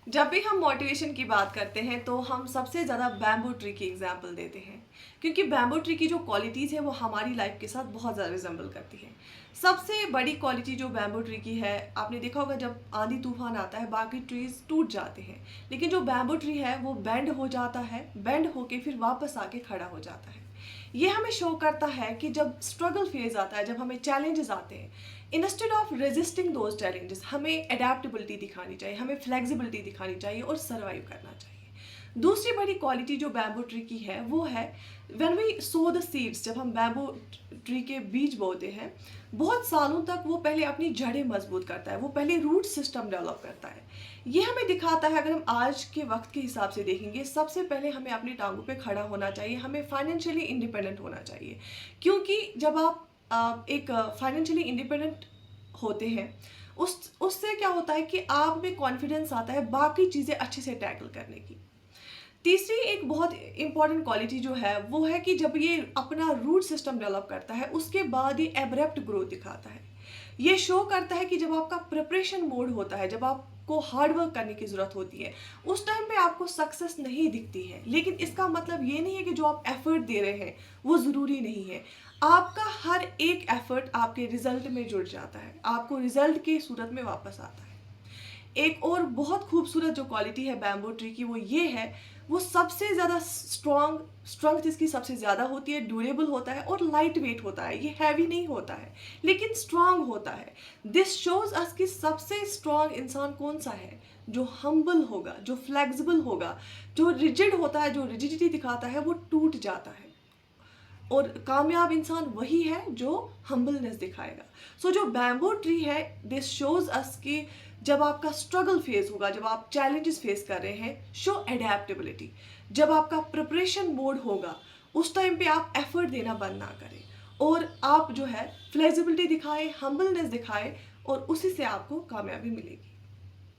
जब भी हम मोटिवेशन की बात करते हैं तो हम सबसे ज़्यादा बैम्बू ट्री की एग्जांपल देते हैं क्योंकि बैम्बू ट्री की जो क्वालिटीज़ है वो हमारी लाइफ के साथ बहुत ज़्यादा रिजेंबल करती है। सबसे बड़ी क्वालिटी जो बैम्बू ट्री की है, आपने देखा होगा जब आंधी तूफान आता है बाकी ट्रीज टूट जाते हैं, लेकिन जो बैम्बू ट्री है वो बेंड हो जाता है, बेंड होके फिर वापस आके खड़ा हो जाता है। ये हमें शो करता है कि जब स्ट्रगल फेज आता है, जब हमें चैलेंजेस आते हैं, instead of resisting those challenges हमें अडेप्टेबिलिटी दिखानी चाहिए, हमें फ्लेक्सिबिलिटी दिखानी चाहिए और सर्वाइव करना चाहिए। दूसरी बड़ी क्वालिटी जो बैम्बू ट्री की है वो है when we sow the seeds. जब हम बैम्बू ट्री के बीज बोते हैं, बहुत सालों तक वो पहले अपनी जड़ें मजबूत करता है, वो पहले रूट सिस्टम डेवलप करता है। ये हमें दिखाता है, अगर हम आज के वक्त के हिसाब से देखेंगे, सबसे पहले हमें अपनी टांगों पे खड़ा होना चाहिए, हमें फाइनेंशियली इंडिपेंडेंट होना चाहिए। क्योंकि जब आप एक फाइनेंशियली इंडिपेंडेंट होते हैं, उससे क्या होता है कि आप में कॉन्फिडेंस आता है बाकी चीज़ें अच्छे से टैकल करने की। तीसरी एक बहुत इंपॉर्टेंट क्वालिटी जो है वो है कि जब ये अपना रूट सिस्टम डेवलप करता है उसके बाद ये एब्रप्ट ग्रोथ दिखाता है। ये शो करता है कि जब आपका प्रिपरेशन मोड होता है, जब आपको हार्ड वर्क करने की ज़रूरत होती है, उस टाइम पे आपको सक्सेस नहीं दिखती है। लेकिन इसका मतलब ये नहीं है कि जो आप एफर्ट दे रहे हैं वो ज़रूरी नहीं है। आपका हर एक एफर्ट आपके रिजल्ट में जुड़ जाता है, आपको रिजल्ट की सूरत में वापस आता है। एक और बहुत खूबसूरत जो क्वालिटी है बैम्बू ट्री की वो ये है, वो सबसे ज़्यादा स्ट्रंथ इसकी सबसे ज़्यादा होती है, ड्यूरेबल होता है और लाइट वेट होता है। ये हैवी नहीं होता है लेकिन स्ट्रांग होता है। दिस शोज अस कि सबसे स्ट्रांग इंसान कौन सा है, जो हम्बल होगा, जो फ्लेक्सिबल होगा। जो रिजिड होता है, जो रिजिडिटी दिखाता है, वो टूट जाता है। और कामयाब इंसान वही है जो हम्बलनेस दिखाएगा। सो जो बैम्बू ट्री है, दिस शोज अस कि जब आपका स्ट्रगल फेज होगा, जब आप चैलेंजेस फेस कर रहे हैं, शो एडेप्टेबिलिटी। जब आपका प्रिपरेशन मोड होगा, उस टाइम पे आप एफर्ट देना बंद ना करें और आप जो है फ्लेक्सिबिलिटी दिखाएं, हम्बलनेस दिखाएं, और उसी से आपको कामयाबी मिलेगी।